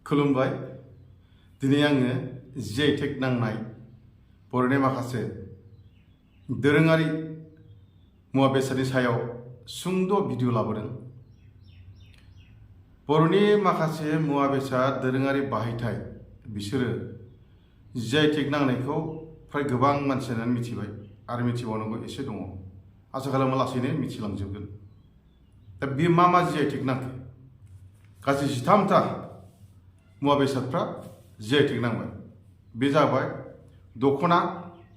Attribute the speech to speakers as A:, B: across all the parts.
A: खुलुमबाय। दिनै आङो जि टेक नांनाय बर'नि माखासे दोरोङारि मुवा बेसादनि सायाव सुंद' भिडिअ लाबोदों। बर'नि माखासे मुवा बेसाद दोरोङारि बाहायथाय बिसोरो जि टेक नांनायखौ फ्राय गोबां मानसियानो मिथिबाय आरो मिथिबावनांगौ एसे दङ। आसा खालामो लासैनो मिथिलांजोबगोन। दा बे मा जि टेक नांखो? गासै 13टा मुवा बेसादफ्रा जि टेक नांबाय। बे जाबाय दखना,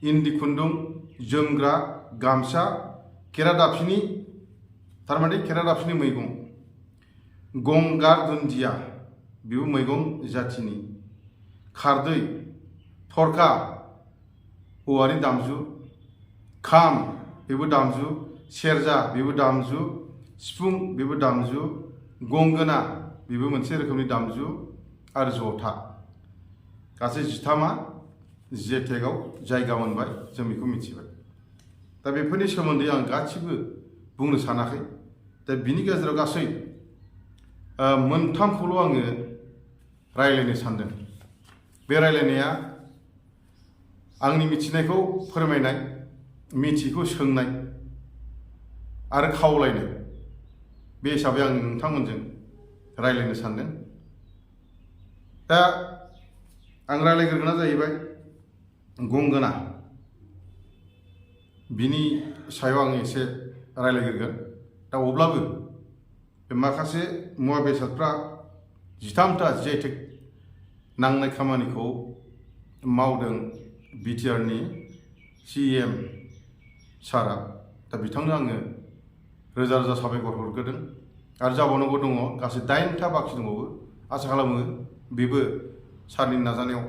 A: इन्दि खुन्दुं, जोमग्रा, गामसा, खेरादाफिनि थारमाने खेरादाफिनि मैगं, गंगार दुन्दिया बेबो मैगं जाथिनि, खारदै, थरखा औवानि दामजु, खाम बेबो दामजु, सेरजा बेबो दामजु, सिफुं बेबो दामजु, गंगोना बेबो मोनसे रोखोमनि दामजु आरो जथा। गासै 13मा जि टेकआव जायगा मोनबाय, जों बेखौ मिथिबाय। दा बेफोरनि सोमोन्दै आं गासिबो बुंनो सानाखै। दा बिनि गेजेराव गासै मोनथामखौल' आङो रायज्लायनो सानदों। बे रायज्लायनाया आंनि मिथिनायखौ फोरमायनाय, मिथियैखौ सोंनाय आरो खावलायनाय, बे हिसाबै आं नोंथांमोनजों रायज्लायनो सानदों। दा आं रायज्लायग्रोना जाहैबाय गंगोना। बिनि सायाव आं एसे रायज्लायग्रोगोन। दा अब्लाबो बे माखासे मुवा बेसादफ्रा 13टा जि टेक नांनाय खामानिखौ मावदों बिटिआरनि CM सारा। दा बिथांनो आङो रोजा रोजा साबायखर हरग्रोदों। आरो जाबावनांगौ दङ, गासै 8टा बाखि दंबावो। आसा खालामो बेबो सारनि नाजानायाव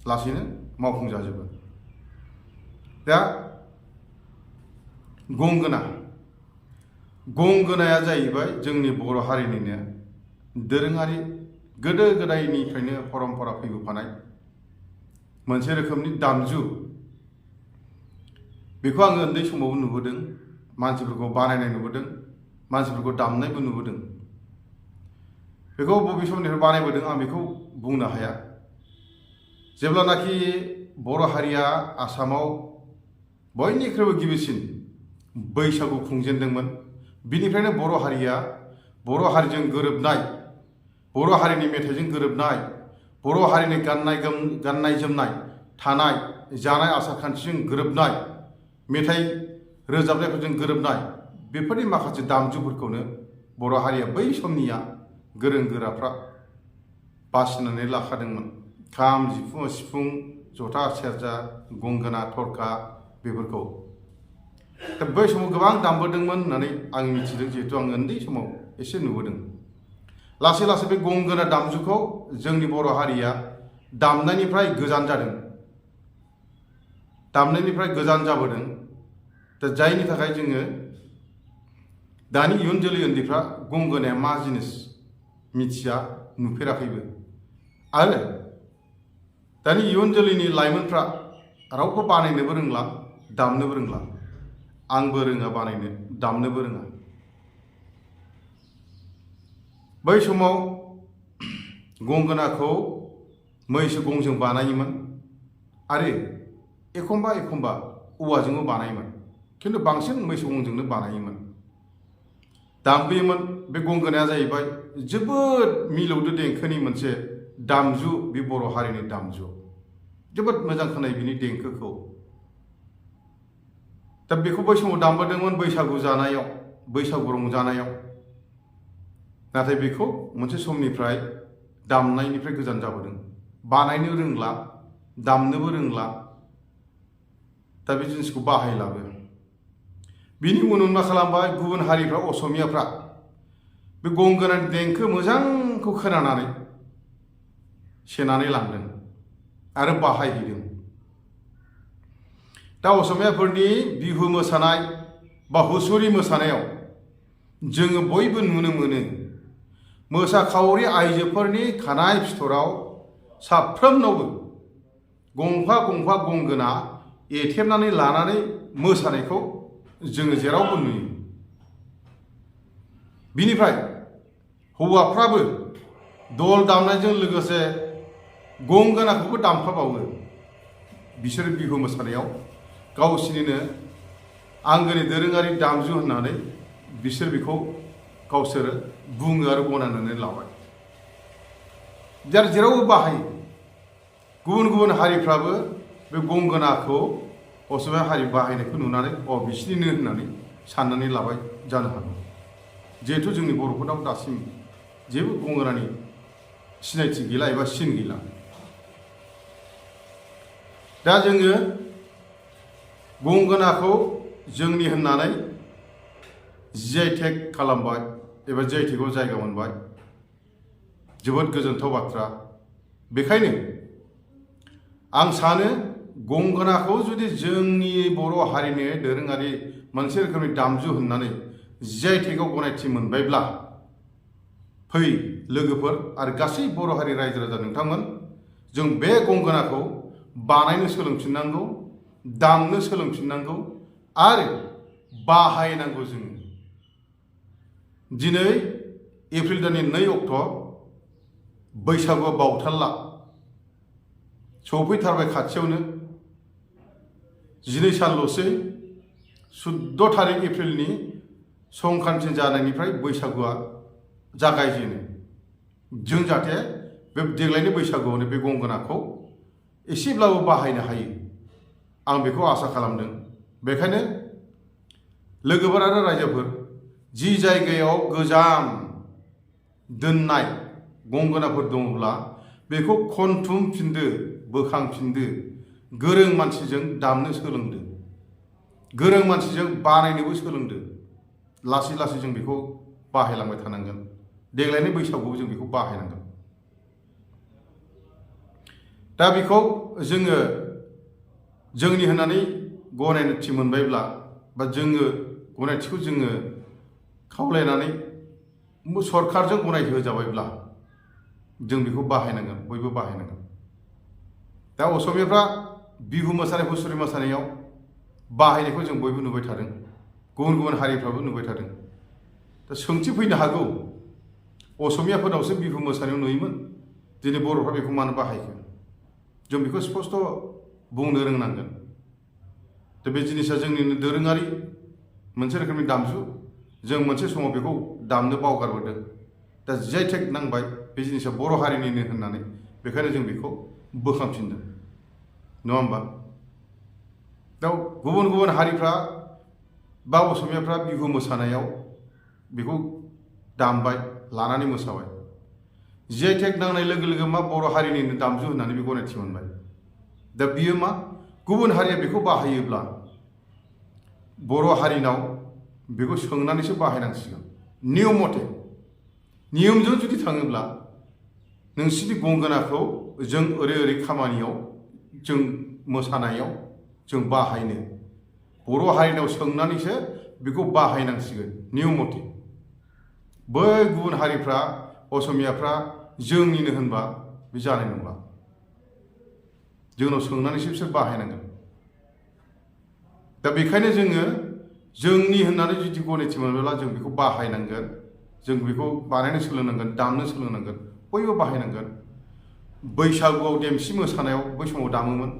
A: लासैनो मावफुंजाजोबगोन। दा गंगोनाया जाहैबाय जोंनि बर' हारिनिनो दोरोङारि गोदो गोदायनिफ्रायनो परम्परा फैबोफानाय मोनसे रोखोमनि दामजु। बेखौ आङो उन्दै समावबो नुबोदों, मानसिफोरखौ बानायनाय नुबोदों, मानसिफोरखौ दामनायबो नुबोदों। बेखौ बबे समनिफ्राय बानायबोदों आं बेखौ बुंनो हाया। जेब्लानाखि बर' हारिया आसामाव बयनिख्रुइबो गिबिसिन बैसागु खुंजेनदोंमोन, बिनिफ्रायनो बर' हारिया बर' हारिजों गोरोबनाय, बर' हारिनि मेथाइजों गोरोबनाय, बर' हारिनि गाननाय जोमनाय, थानाय जानाय आसार खान्थिजों गोरोबनाय, मेथाइ रोजाबनायफोरजों गोरोबनाय, बेफोरनि माखासे दामजुफोरखौनो बर' हारिया बै समनिया गोरों गोराफ्रा बासिनानै लाखादोंमोन। खाम, सिफुं, जथा, सेरजा, गंगोना, थरखा बेफोरखौ। दा बै समाव गोबां दामबोदोंमोन होननानै आं मिथिदों, जिहेतु आं उन्दै समाव एसे नुबोदों। लासै लासै बे गंगोना दामजुखौ जोंनि बर' हारिया दामनायनिफ्राय गोजान जादों, दामनायनिफ्राय गोजान जाबोदों। दा जायनि थाखाय जोङो दानि इयुन जोलै उन्दैफ्रा गंगोनाया मा जिनिस मिथिया, नुफेराखैबो। आरो दानि इयुन जोलैनि लाइमोनफ्रा रावबो बानायनोबो रोंला, दामनोबो रोंला। आंबो रोङा बानायनो, दामनोबो रोङा। बै समाव गंगोनाखौ मैसो गंजों बानायोमोन आरो एखमबा एखमबा औवाजोंबो बानायोमोन, खिन्थु बांसिन मैसो गंजोंनो बानायोमोन, दामबोयोमोन। बे गंगोनाया जाहैबाय जोबोद मिलौदो देंखोनि मोनसे दामजु। बे बर' हारिनि दामजु, जोबोद मोजां खोनायो बिनि देंखोखौ। दा बेखौ बै समाव दामबोदोंमोन बैसागु जानायाव, बैसागु रंजानायाव। नाथाय बेखौ मोनसे समनिफ्राय दामनायनिफ्राय गोजान जाबोदों, बानायनो रोंला, दामनोबो रोंला। दा बे जिनिसखौ बाहायलाबो। बिनि उनाव मा खालामबाय गुबुन हारिफ्रा, असमियाफ्रा बे गंगोनानि देंखो मोजांखौ खोनानानै सेनानै लांदों आरो बाहायहैदों। दा असमियाफोरनि बिहु मोसानाय बा हुसुरि मोसानायाव जोङो बयबो नुनो मोनो, मोसाखावरि आइजोफोरनि खानाय फिथराव साफ्रोमनावबो गंफा गंफा गंगोना एथेबनानै लानानै मोसानायखौ जोङो जेरावबो नुयो। बिनिफ्राय हौवाफ्राबो दल दामनायजों लोगोसे गंगोनाखौबो दामफाबावो। बिसोर बिहु मोसानायाव गावसिनिनो आंगोनि दोरोङारि दामजु होननानै बिसोर बेखौ गावसोरो बुङो आरो गनायनानै लाबाय। जेरावबो बाहायो। गुबुन गुबुन हारिफ्राबो बे गंगोनाखौ असमिया हारि बाहायनायखौ नुनानै बिसिनिनो होननानै साननानै लाबाय जानो हागौ। जिहेथु जोंनि बर'फोरनाव दासिम जेबो गंगोनानि सिनायथि गैला एबा सिन गैला। दा जोङो गंगोनाखौ जोंनि होननानै GI खालामबाय एबा GI जायगा मोनबाय। जोबोद गोजोनथाव बाथ्रा। बेखायनो आं सानो गंगोनाखौ जुदि जोंनि बर' हारिनि दोरोङारि मोनसे रोखोमनि दामजु होननानै GI गनायथि मोनबायब्ला फै लोगोफोर आरो गासै बर' हारि रायजो राजा नोंथांमोन, जों बे गंगोनाखौ बानायनो सोलोंफिननांगौ, दामनो सोलोंफिननांगौ आरो बाहायनांगौ। जों दिनै एप्रिल दाननि 2 अक्ट' बैसागुआ बावथारला सफैथारबाय। खाथियावनो 12 सानल'सै। 14 थारिख एप्रिलनि संक्रान्ति जानायनिफ्राय बैसागुआ जागायजेनो। जों जाहाथे बे देग्लायनि बैसागुआवनो बे गंगोनाखौ एसेब्लाबो बाहायनो हायो, आं बेखौ आसा खालामदों। बेखायनो लोगोफोर आरो रायजोफोर, जि जायगायाव गोजाम दोननाय गंगोनाफोर दङब्ला बेखौ खनथुमफिनदो, बोखांफिनदो। गोरों मानसिजों दामनो सोलोंदो, गोरों मानसिजों बानायनोबो सोलोंदो। लासै लासै जों बेखौ बाहायलांबाय थानांगोन। देग्लायनि बैसागुआव जों बेखौ बाहायनांगोन। दा बेखौ जोङो जोंनि होननानै गनायथि मोनबायब्ला बा जोङो गनायथिखौ जोङो खावलायनानै सरकारजों गनायथि होजाबायब्ला जों बेखौ बाहायनांगोन, बयबो बाहायनांगोन। दा असमियाफ्रा बिहु मोसानाय, मुसुर मोसानायाव बाहायनायखौ जों बयबो नुबाय थादों। गुबुन गुबुन हारिफ्राबो नुबाय थादों। दा सोंथि फैनो हागौ, असमियाफोरनावसो बिहु मोसानायाव नुयोमोन, दिनै बर'फ्रा बेखौ मानो बाहायखो? जों बेखौ स्पस्ट' बुंनो रोंनांगोन। दा बे जिनिसा जोंनि दोरोङारि मोनसे रोखोमनि दामजु। जों मोनसे समाव बेखौ दामनो बावगारबोदों। दा GI नांबाय, बे जिनिसा बर' हारिनिनो होननानै। बेखायनो जों बेखौ बोखांफिनदों, नङा होमबा? दा गुबुन गुबुन हारिफ्रा बा असमियाफ्रा बिहु मोसानायाव बेखौ दामबाय, लानानै मोसाबाय। GI नांनाय लोगो लोगो मा बर' हारिनिनो दामजु होननानै बे गनायथि मोनबाय। दा बियो मा, गुबुन हारिया बेखौ बाहायोब्ला बर' हारिनाव बेखौ सोंनानैसो बाहायनांसिगोन। नियम मथे, नियमजों जुदि थाङोब्ला नोंसिनि गंगोनाखौ जों ओरै खामानियाव, जों मोसानायाव जों बाहायनो बर' हारिनाव सोंनानैसो बेखौ बाहायनांसिगोन नियम मथे। बै गुबुन हारिफ्रा, असमियाफ्रा जोंनिनो होनबा बे जानाय नंला। जोंनाव सोंनानैसो बिसोर बाहायनांगोन। दा बेखायनो जोङो जोंनि होननानै जुदि गनायथि मोनोब्ला जों बेखौ बाहायनांगोन। जों बेखौ बानायनो सोलोंनांगोन, दामनो सोलोंनांगोन, बयबो बाहायनांगोन। बैसागुआव देमसि मोसानायाव बै समाव दामोमोन।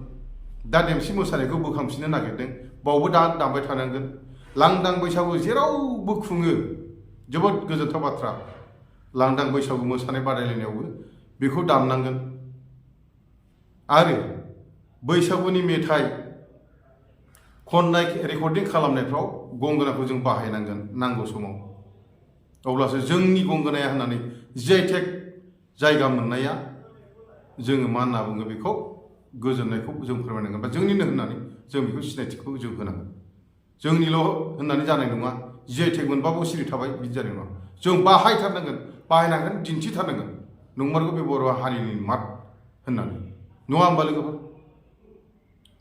A: दा देमसि मोसानायखौ बोखांफिननो नागिरदों, बावबो दामबाय थानांगोन। लांदां बैसागु जेरावबो खुङो, जोबोद गोजोनथाव बाथ्रा। लांदां बैसागु मोसानाय बादायलायनायावबो बेखौ दामनांगोन। आरो बैसागुनि मेथाइ खननाय, रेकर्डिं खालामनायफ्राव गंगोनाखौ जों बाहायनांगोन नांगौ समाव। अब्लासो जोंनि गंगोनाया होननानै GI जायगा मोननाया, जोङो मा होनना बुङो बेखौ, गोजोननायखौ जों फोरमायनांगोन। बा जोंनिनो होननानै जों बेखौ सिनायथिखौ जों होनांगोन। जोंनिल' होननानै जानाय नङा, GI मोनबाबो सिरि थाबाय बिदि जानाय नङा। जों बाहायथारनांगोन, बाहायनांगोन, दिन्थिथारनांगोन। नंमारगौ बे बर' हारिनि मात होननानै, नङा होमबा लोगोफोर?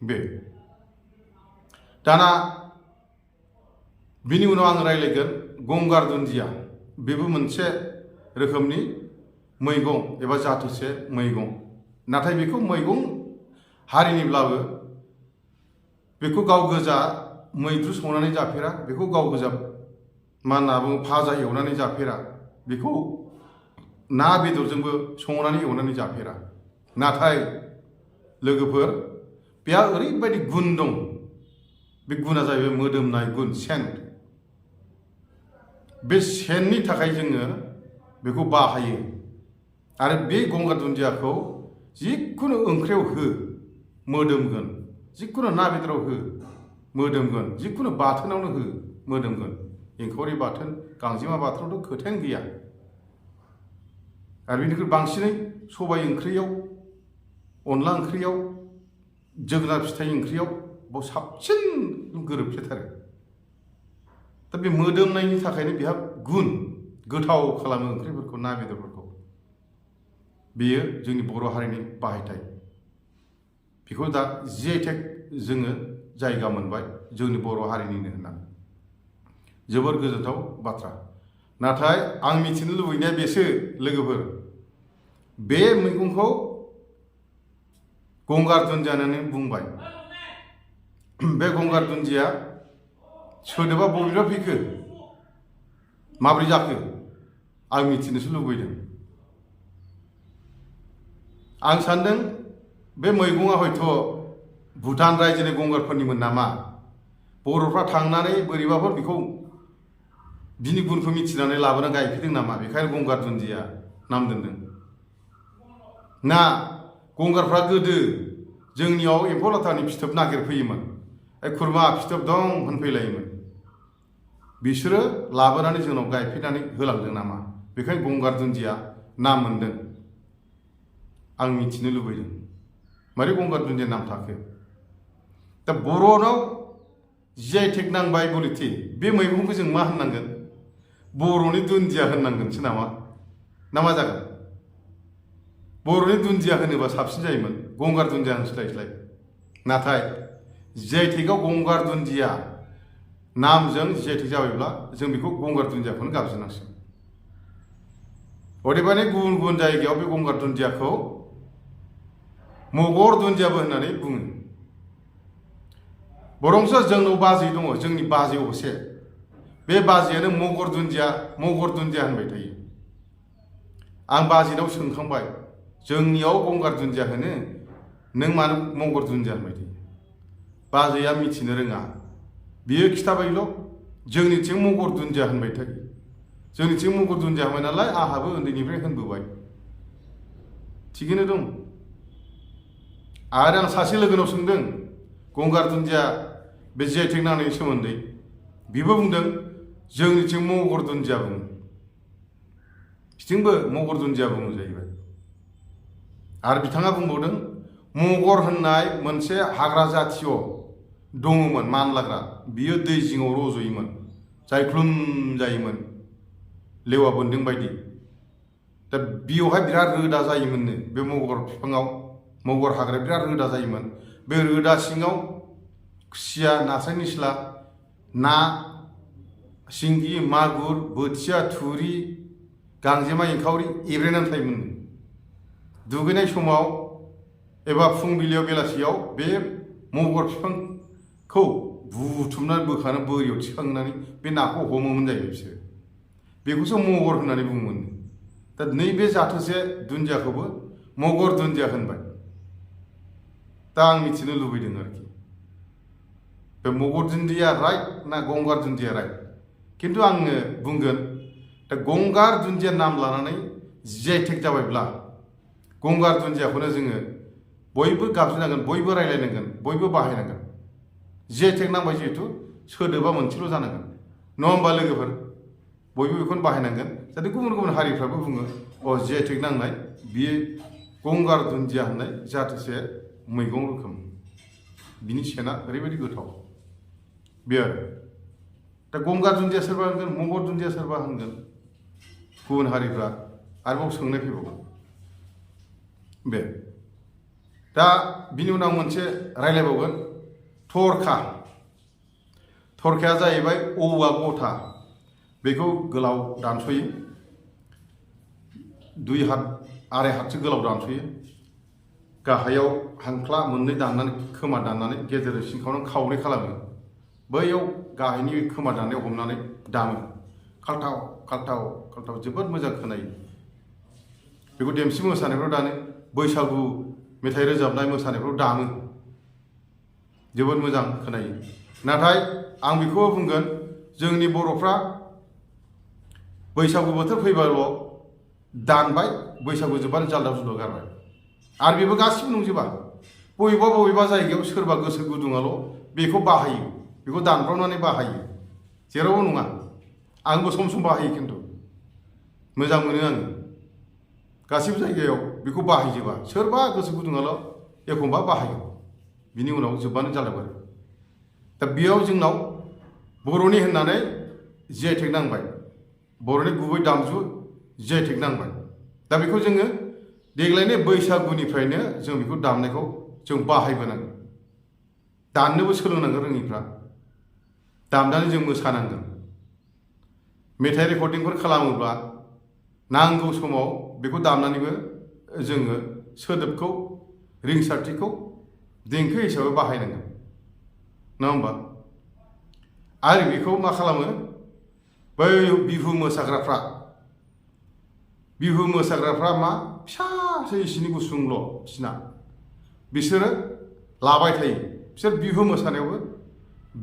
A: बे दाना बिनि उनाव आं रायज्लायगोन गंगार दुन्दिया। बेबो मोनसे रोखोमनि मैगं एबा जाथोसे मैगं। नाथाय बेखौ मैगं हारिनिब्लाबो बेखौ गाव गोजा मैद्रु संनानै जाफेरा, बेखौ गाव गोजा मा होनना बुङो भाजा एवनानै जाफेरा। बेखौ ना बेदरजोंबो संनानै एवनानै जाफेरा। नाथाय लोगोफोर बेहा ओरैबायदि गुन दं। बे गुना जाहैबाय मोदोमनाय गुन, सेन्ट। बे सेन्टनि थाखाय जोङो बेखौ बाहायो। आरो बे गंगार दुन्दियाखौ जिखुनु ओंख्रियाव हो मोदोमगोन, जिखुनु ना बेदराव हो मोदोमगोन, जिखुनु बाथोनावनो हो मोदोमगोन। एंखावरि बाथोन, गांजेमा बाथोनावथ' खोथायानो गैया। आरो बेनिख्रुइ बांसिनै सबाय ओंख्रियाव, अनला ओंख्रियाव, जोगोनार फिथाइ ओंख्रियाव बाव साबसिन गोरोबफ्लेथारो। दा बे मोदोमनायनि थाखायनो बेहा गुन, गोथाव खालामो ओंख्रिफोरखौ, ना बेदरफोरखौ। बेयो जोंनि बर' हारिनि बाहायथाय। बेखौ दा जि.आइ.टेक जोङो जायगा मोनबाय, जोंनि बर' हारिनिनो होननानै। जोबोर गोजोनथाव बाथ्रा। नाथाय आं मिथिनो लुबैनाया बेसो लोगोफोर, बे मैगंखौ गंगार दुन्दिया होननानै बुंबाय। बे गंगार दुन्दिया सोदोबा बबेनिफ्राय फैखो, माब्रै जाखो, आं मिथिनोसो लुबैदों। आं सान्दों बे मैगङा हयथ' भुटान रायजोनि गंगारफोरनिमोन नामा। बर'फ्रा थांनानै बोरैबाफोर बेखौ बिनि गुनखौ मिथिनानै लाबोना गायफैदों नामा, बेखायनो गंगार दुन्दिया नाम दोनदों। ना गंगारफ्रा गोदो जोंनियाव एम्फौ लाथानि फिथोब नागिरफैयोमोन। खुरमा फिथोब दं होनफैलायोमोन। बिसोरो लाबोनानै जोंनाव गायफैनानै होलांदों नामा, बेखायनो गंगार दुन्दिया नाम मोनदों। आं मिथिनो लुबैदों मारै गंगार दुन्दिया नाम थाखो। दा बर'नाव जि.आइ.टेक नांबाय बलिथि, बे मैगंखौ जों मा होननांगोन? बर'नि दुन्दिया होननांगोनसो नामा, ना मा जागोन? बर'नि दुन्दिया होनोबा साबसिन जायोमोन, गंगार दुन्दिया होनस्लायस्लाय। नाथाय जि.आइ.टेकआव गंगार दुन्दिया नामजों जि.आइ.टेक जाबायब्ला जों बेखौ गंगार दुन्दियाखौनो गाबज्रिनांसिगोन। अदेबानि गुबुन गुबुन जायगायाव बे गंगार दुन्दियाखौ मगर दुन्दियाबो होननानै बुङो। बरंसो जोंनाव बाजै दङ, जोंनि बाजै असे। बे बाजैयानो मगर दुन्दिया होनबाय थायो। आं बाजैनाव सोंखांबाय, जोंनियाव गंगार दुन्दिया होनो, नों मानो मगर दुन्दिया होनबाय थायो? बाजैया मिथिनो रोङा। बियो खिथाबायल', जोंनिथिं मगर दुन्दिया होनबाय थायो। जोंनिथिं मगर दुन्दिया होनबाय नालाय आंहाबो उन्दैनिफ्राय होनबोबाय। थिगैनो दं। आरो आं सासे लोगोनाव सोंदों गंगार दुन्दिया बे जि.आइ.टेक नांनायनि सोमोन्दै। बिबो बुंदों जोंनिथिं मगर दुन्दिया बुङो, बिथिंबो मगर दुन्दिया बुङो जाहैबाय। आरो बिथाङा बुंबावदों मगर होननाय मोनसे हाग्रा जाथिय दङमोन, मानलाग्रा। बियो दै जिङाव रज'योमोन, जायख्लुम जायोमोन, लेवा बोन्दों बायदि। दा बेयावहाय बिराद रोदा जायोमोननो, बे मगर बिफाङाव, मगर हाग्राया बिराद रोदा जायोमोन। बे रोदा सिङाव खुसिया, नास्राय निस्ला, ना, सिंगि, मागुर, बोथिया, थुरि, गांजेमा, एंखावरि एब्रेनानै थायोमोन। दुगैनाय समाव एबा फुंबिलियाव बेलासियाव बे मगर बिफांखौ बुथुमनानै बोखानो बोरियाव थिखांनानै बे नाखौ हमोमोन जाहैबाय बिसोरो। बेखौसो मगर होननानै बुङोमोन। दा नैबे जाथोसे दुन्दियाखौबो मगर दुन्दिया होनबाय। दा आं मिथिनो लुबैदों आरोखि, बे मगर दुन्दिया राइट ना गंगार दुन्दिया राइट? खिन्थु आङो बुंगोन, दा गंगार दुन्दिया नाम लानानै जि.आइ.टेक जाबायब्ला गंगार दुन्दियाखौनो जोङो बयबो गाबज्रिनांगोन, बयबो रायलायनांगोन, बयबो बाहायनांगोन। जि.आइ.टेक नांबाय जिहेथु सोदोबा मोनसेल' जानांगोन, नङा होमबा लोगोफोर? बयबो बेखौनो बाहायनांगोन, जाहाथे गुबुन गुबुन हारिफ्राबो बुङो जि.आइ.टेक नांनाय बियो गंगार दुन्दिया होननाय जाथोसे मैगं रोखोम, बिनि सेना ओरैबायदि गोथाव। बे आरो दा गंगार दुन्दिया सोरबा होनगोन, मगर दुन्दिया सोरबा होनगोन, गुबुन हारिफ्रा आरोबाव सोंनाय फैबावगोन। बे दा बिनि उनाव मोनसे रायलायबावगोन, थरखा। थरखाया जाहैबाय औवा गथा। बेखौ गोलाव दानस'यो, 2 हात 2.5 हातसो गोलाव दानस'यो। गाहायाव हांख्ला मोननै दाननानै, खोमा दाननानै गेजेरजों सिंखावनानै खावनै खालामो। बैयाव गाहायनि खोमा दाननायाव हमनानै दामो, खाल्थाव खाल्थाव खाल्थाव, जोबोद मोजां खोनायो। बेखौ देमसि मोसानायफ्राव दानो, बैसागु मेथाइ रोजाबनाय मोसानायफ्राव दामो, जोबोद मोजां खोनायो। नाथाय आं बेखौबो बुंगोन, जोंनि बर'फ्रा बैसागु बोथोर फैबाल' दानबाय, बैसागु जोबबानो जाल्दा जुल्दा गारबाय। आरो बेबो गासिबो नंजोबा, बबेबा जायगायाव सोरबा गोसो गुदुङाल' बेखौ बाहायो, बेखौ दानफ्रावनानै बाहायो, जेरावबो नङा। आंबो सम सम बाहायो, खिन्थु मोजां मोनो आङो। गासिबो जायगायाव बेखौ बाहायजोबा, सोरबा गोसो गुदुङाल' एखमबा बाहायो, बिनि उनाव जोबबानो जाल्दा गारो। दा बेयाव जोंनाव बर'नि होननानै जि आइ टेग नांबाय, बर'नि गुबै दामजु जि आइ टेग नांबाय। दा बेखौ जोङो देग्लायनि बैसागुनिफ्रायनो जों बेखौ दामनायखौ जों बाहायबोनांगोन। दामनोबो सोलोंनांगोन रोङिफ्रा, दामनानै जों मोसानांगोन। मेथाइ रेकर्डिंफोर खालामोब्ला नांगौ समाव बेखौ दामनानैबो जोङो सोदोबखौ, रिंसारथिखौ देंखो हिसाबै बाहायनांगोन, नङा होमबा? आरो बेखौ मा खालामो, बै बिहु मोसाग्राफ्रा मा फिसासो इसिनि गुसुंल' बिसिना, बिसोरो लाबाय थायो। बिसोर बिहु मोसानायावबो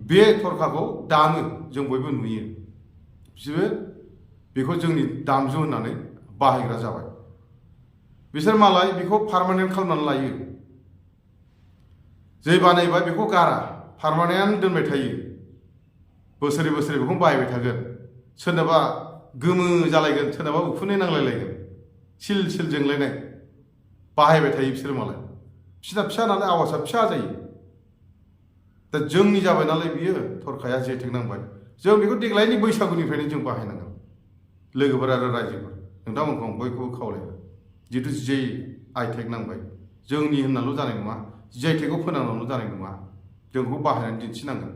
A: बे थरखाखौ दामो, जों बयबो नुयो। बिसोरो बेखौ जोंनि दामजु होननानै बाहायग्रा जाबाय। बिसोर मालाय बेखौ पारमानेन्ट खालामनानै लायो, जै बानायबाय बेखौ गारा, पारमानेन्ट दोनबाय थायो, बोसोरै बोसोरै बेखौ बाहायबाय थागोन। सोरनाबा गोमो जालायगोन, सोरनाबा उखुन्दै नांलायलायगोन, सिल सिल जोंलायनाय बाहायबाय थायो बिसोरो मालाय। बिसिना फिसा नालाय, आवाजआ फिसा जायो। दा जोंनि जाबाय नालाय बियो थरखाया जि आइ टेग नांबाय, जों बेखौ देग्लायनि बैसागुनिफ्रायनो जों बाहायनांगोन। लोगोफोर आरो रायजोफोर, नोंथांमोनखौ आं बयखौबो खावलायबाय, जिहेथु जि आइ टेग नांबाय, जोंनि होननाल' जानाय नङा, जि आइ टेगखौ फोनांनाल' जानाय नङा, जों बेखौ बाहायनानै दिन्थिनांगोन।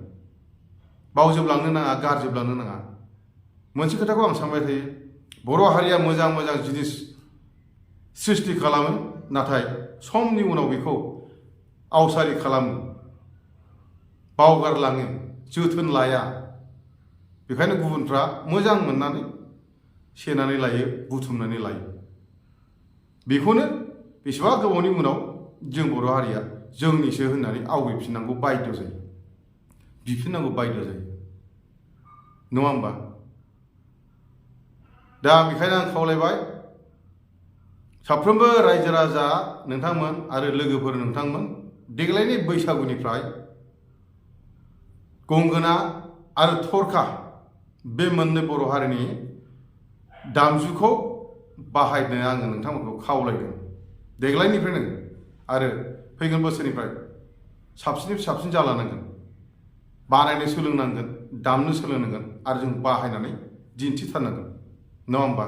A: बावजोबलांनो नाङा, गारजोबलांनो नाङा। मोनसे खोथाखौ आं सानबाय थायो, बर' हारिया मोजां मोजां जिनिस सृष्टि खालामो, नाथाय समनि उनाव बेखौ आवसारि खालामो, बावगारलाङो, जोथोन लाया। बेखायनो गुबुनफ्रा मोजां मोननानै सेनानै लायो, बुथुमनानै लायो। बेखौनो बेसेबा गोबावनि उनाव जों बर' हारिया जोंनिसो होननानै आवगायफिननांगौ बायध' जायो, बिफिननांगौ बायध' जायो, नङा होमबा? दा बेखायनो आं खावलायबाय, साफ्रोमबो रायजो राजा नोंथांमोन आरो लोगोफोर नोंथांमोन, देग्लायनि बैसागुनिफ्राय गंगोना आरो थरखा, बे मोननै बर' हारिनि दामजुखौ बाहायनो आङो नोंथांमोनखौ खावलायदों। देग्लायनिफ्रायनो आरो फैगोन बोसोरनिफ्राय साबसिननिफ्राय साबसिन जालांनांगोन, बानायनो सोलोंनांगोन, दामनो सोलोंनांगोन, आरो जों बाहायनानै दिन्थिथारनांगोन, नङा होमबा?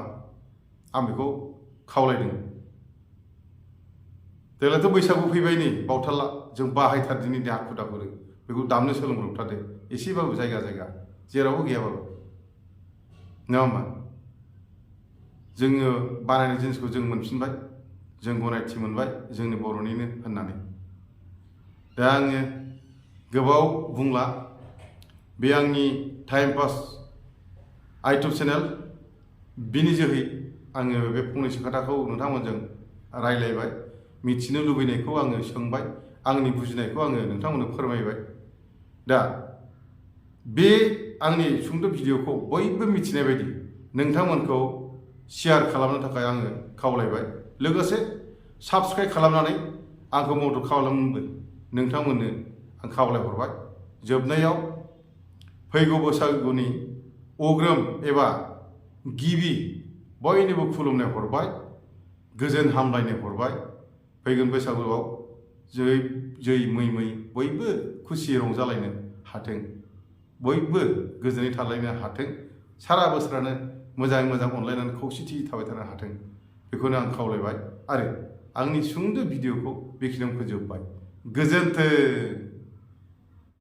A: आं बेखौ खावलायदों। देग्लायथ' बैसागु फैबाय, नै बावथारला, जों बाहायथारदिनि हाखु दाखुरै बेखौ दामनो सोलोंब्रबथारदो, एसेबाबो जायगा जायगा, जेरावबो गैयाबाबो, नङा होमबा? जोङो बानायनाय जिनिसखौ जों मोनफिनबाय, जों गनायथि मोनबाय, जोंनि बर'निनो होननानै। दा आङो गोबाव बुंला, बे आंनि टाइम पास आइटुब चेनेल, बिनि जोहै आङो बे फंनैसो खोथाखौ नोंथांमोनजों रायलायबाय, मिथिनो लुबैनायखौ आङो सोंबाय, आंनि बुजिनायखौ आङो नोंथांमोननो फोरमायबाय। दा बे आंनि सुंद' भिडिअखौ बयबो मिथिनाय बायदि नोंथांमोनखौ शेयार खालामनो थाखाय आङो खावलायबाय, लोगोसे साबस्क्राइब खालामनानै आंखौ मदद खालामनोबो नोंथांमोननो आं खावलायहरबाय। जोबनायाव फैगौ बैसागुनि अग्रोम एबा गिबि बयनिबो खुलुमनाय हरबाय, गोजोन हामलायनाय हरबाय। फैगोन बैसागुआव जै मै बयबो खुसि रंजालायनो हाथों, बयबो गोजोनै थालायनो हाथों, सारा बोसोरानो मोजाङै मोजां अनलायनानै खौसेथि थाबाय थानो हाथों, बेखौनो आं खावलायबाय। आरो आंनि सुंद' भिडिअखौ बेखिनियावनो फोजोबबाय। गोजोन्थों।